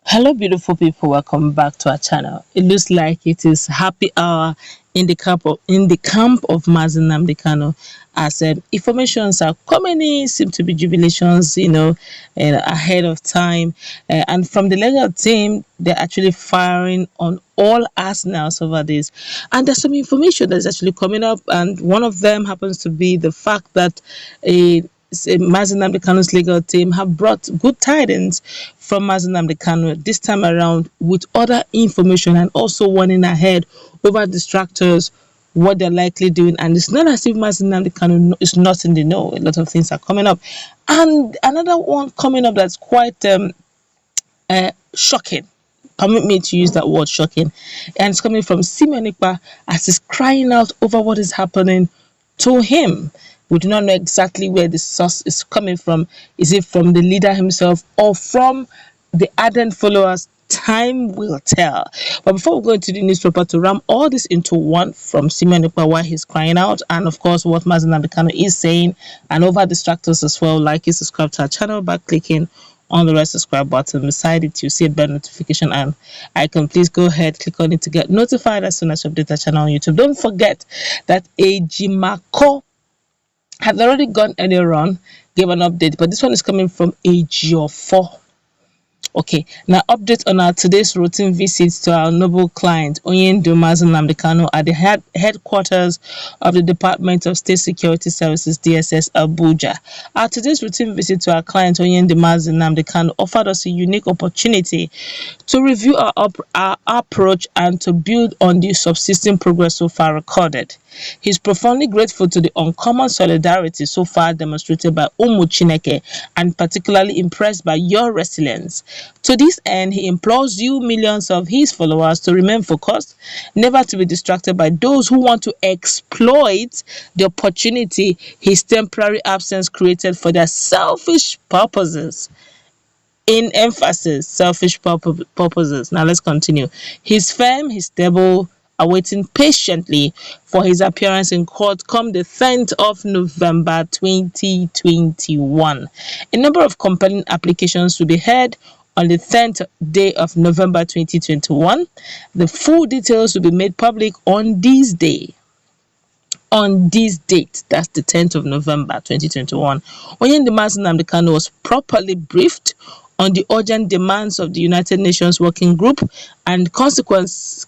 Hello, beautiful people. Welcome back to our channel. It looks like it is happy hour in the camp of Mazi Nnamdi Kanu, as informations are coming in, seem to be jubilations, ahead of time. And from the legal team, they're actually firing on all arsenals over this. And there's some information that's actually coming up, and one of them happens to be the fact that a Mazi Nnamdi Kanu's legal team have brought good tidings from Mazi Nnamdi Kanu this time around with other information and also warning ahead over distractors what they're likely doing. And it's not as if Mazi Nnamdi Kanu is not in the know. A lot of things are coming up. And another one coming up that's quite shocking. Permit me to use that word shocking. And it's coming from Simeon Ikpa as he's crying out over what is happening to him. We do not know exactly where the source is coming from. Is it from the leader himself or from the ardent followers? Time will tell. But before we go into the newspaper to ram all this into one, from Simeon Ikpa why he's crying out, and of course what Mazi Nnamdi Kanu is saying, and over distractors as well, like you subscribe to our channel by clicking on the red subscribe button. Beside it, you see a bell notification and icon. Please go ahead, click on it to get notified as soon as you update our channel on YouTube. Don't forget that Ejimako had already gone earlier on, gave an update, but this one is coming from AGO4. Okay, now update on our today's routine visits to our noble client Oyendo Mazi Nnamdi Kanu at the headquarters of the Department of State Security Services DSS Abuja. Our today's routine visit to our client Oyendo Mazi Nnamdi Kanu offered us a unique opportunity to review our approach and to build on the subsisting progress so far recorded. He's profoundly grateful to the uncommon solidarity so far demonstrated by Umu Chineke and particularly impressed by your resilience. To this end, he implores you, millions of his followers, to remain focused, never to be distracted by those who want to exploit the opportunity his temporary absence created for their selfish purposes. In emphasis, selfish purposes. Now let's continue. He's firm, he's stable, awaiting patiently for his appearance in court come the 10th of November 2021. A number of compelling applications will be heard on the 10th day of November 2021. The full details will be made public on this day. On this date, that's the 10th of November 2021, Oyendo Mazi Nnamdi Kanu was properly briefed on the urgent demands of the United Nations Working Group and consequences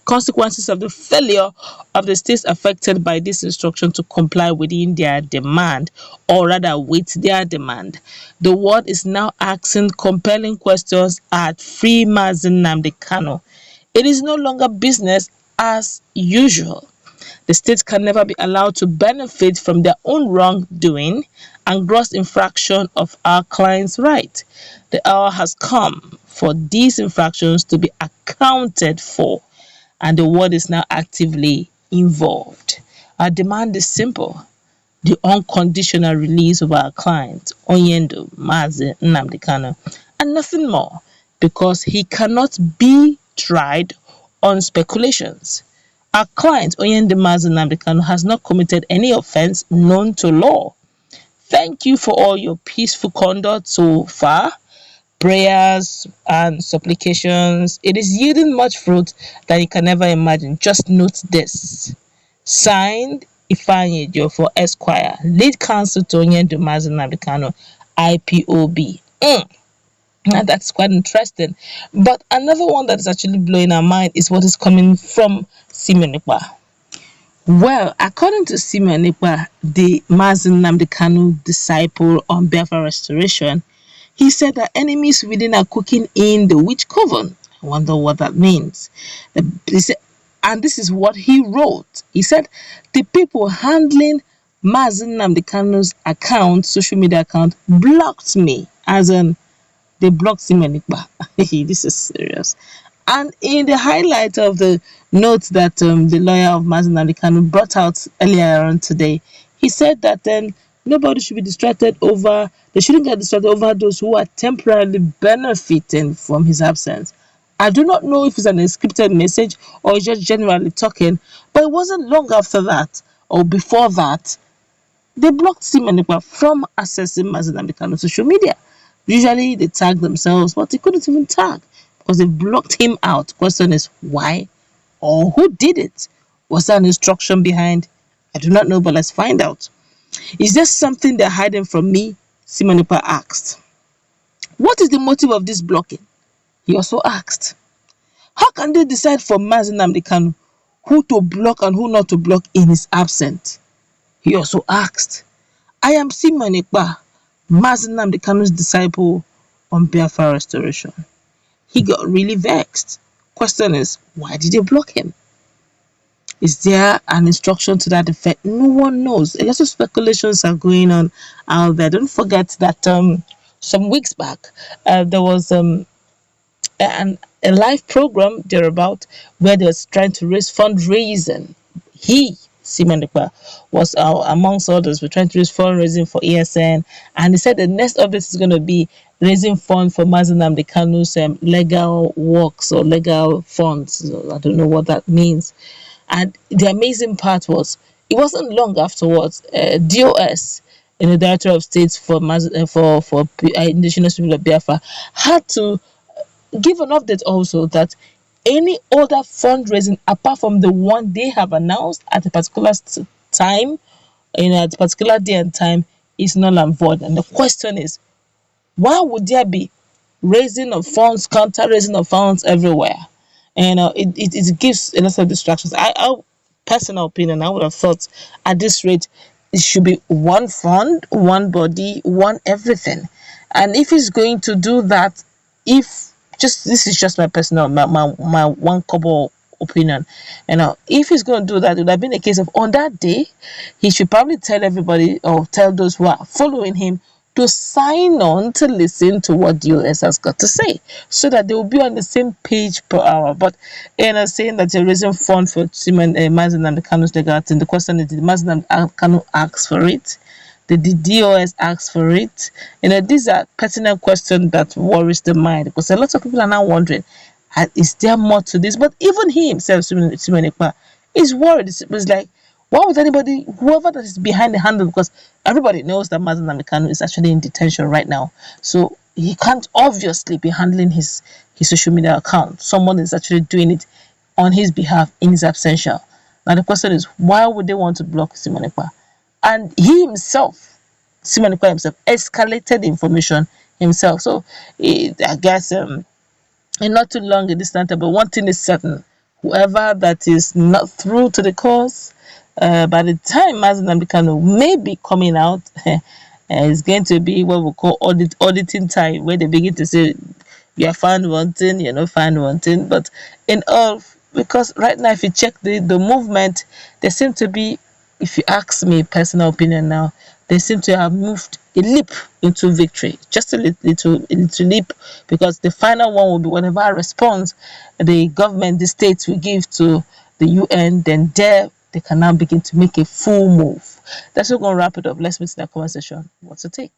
of the failure of the states affected by this instruction to comply within their demand, or rather with their demand. The world is now asking compelling questions at Free Mazi Nnamdi Kanu. It is no longer business as usual. The states can never be allowed to benefit from their own wrongdoing and gross infraction of our clients' right. The hour has come for these infractions to be accounted for, and the world is now actively involved. Our demand is simple: the unconditional release of our client, Oyendo Mazi Nnamdi Kanu, and nothing more, because he cannot be tried on speculations. Our client, Oyendo Mazi Nnamdi Kanu, has not committed any offense known to law. Thank you for all your peaceful conduct so far, prayers and supplications. It is yielding much fruit that you can never imagine. Just note this. Signed, Ifeanyi Ejiofor Esquire, lead counsel to Oyendo Mazi Nnamdi Kanu, IPOB. Now that's quite interesting. But another one that is actually blowing our mind is what is coming from Simeon Ikpa. Well, according to Simeon Ikpa, the Mazi Nnamdi Kanu disciple on Biafra restoration, he said that enemies within are cooking in the witch coven. I wonder what that means. And this is what he wrote. He said, the people handling Mazi Nnamdi Kanu's account, social media account, blocked me, as in they blocked Simeon Ikpa. This is serious. And in the highlight of the notes that the lawyer of Mazi Nnamdi Kanu brought out earlier on today, he said that nobody should be distracted over, they shouldn't get distracted over those who are temporarily benefiting from his absence. I do not know if it's an encrypted message or he's just generally talking, but it wasn't long after that or before that, they blocked Simeon Ikpa from accessing Mazi Nnamdi Kanu's social media. Usually they tag themselves, but they couldn't even tag. because they blocked him out. Question is why or who did it? Was there an instruction behind? I do not know, but let's find out. Is there something they're hiding from me? Simonipa asked. What is the motive of this blocking? He also asked. How can they decide for Mazi Nnamdi Kanu who to block and who not to block in his absence? He also asked. I am Simonipa, Mazi Nnamdi Kanu's disciple on Biafra restoration. He got really vexed. Question is, why did they block him? Is there an instruction to that effect? No one knows. A lot of speculations are going on out there. Don't forget that some weeks back there was a live program thereabout where they was trying to raise fundraising. He, Simonipa, was amongst others. We're trying to raise fundraising for ESN, and he said the next update is going to be raising funds for Mazi Nnamdi Kanu's legal works or legal funds. So I don't know what that means. And the amazing part was, it wasn't long afterwards, DOS, in the Director of State for Indigenous People of Biafra, had to give an update also that any other fundraising apart from the one they have announced at a particular time, at a particular day and time, is null and void. And the question is, why would there be raising of funds, counter raising of funds everywhere? And it gives a lot of distractions. I personal opinion, I would have thought at this rate it should be one fund, one body, one everything. And if he's going to do that, if just this is just my personal my one couple opinion, if he's going to do that, it would have been a case of on that day he should probably tell everybody or tell those who are following him to sign on to listen to what DOS has got to say, so that they will be on the same page per hour. But saying that you're raising fund for Mazi Nnamdi Kanu's legacy, and the question is, did Mazi Nnamdi Kanu ask for it? Did the DOS ask for it? These are pertinent questions that worries the mind, because a lot of people are now wondering, is there more to this? But even he himself, Simonipa, is worried. It's like, why would anybody, whoever that is behind the handle, because everybody knows that Mazi Nnamdi Kanu is actually in detention right now, so he can't obviously be handling his social media account. Someone is actually doing it on his behalf in his absentia. Now the question is, why would they want to block Simonipa? And he himself, Simonipa himself, escalated the information himself. So I guess not too long in this time, but one thing is certain: whoever that is not through to the cause, by the time Mazi Nnamdi Kanu may be coming out, it's going to be what we call auditing time, where they begin to say you are found wanting, you're not found wanting. But in all, because right now, if you check the movement, there seem to be, if you ask me personal opinion now, they seem to have moved a leap into victory, just a little leap, because the final one will be whenever response the government, the states will give to the UN, then there they can now begin to make a full move. That's what we're going to wrap it up. Let's meet in the comment section. What's your take?